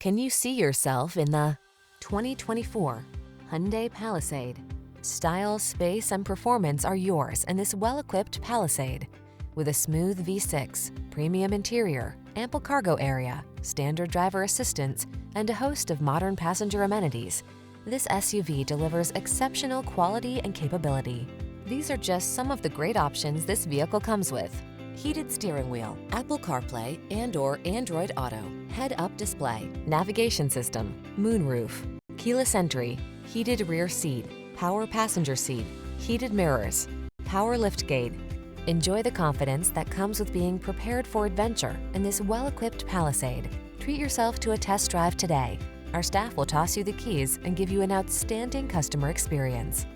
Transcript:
Can you see yourself in the 2024 Hyundai Palisade? Style, space, and performance are yours in this well-equipped Palisade. With a smooth V6, premium interior, ample cargo area, standard driver assistance, and a host of modern passenger amenities, this SUV delivers exceptional quality and capability. These are just some of the great options this vehicle comes with: heated steering wheel, Apple CarPlay and/or Android Auto, head-up display, navigation system, moonroof, keyless entry, heated rear seat, power passenger seat, heated mirrors, power liftgate. Enjoy the confidence that comes with being prepared for adventure in this well-equipped Palisade. Treat yourself to a test drive today. Our staff will toss you the keys and give you an outstanding customer experience.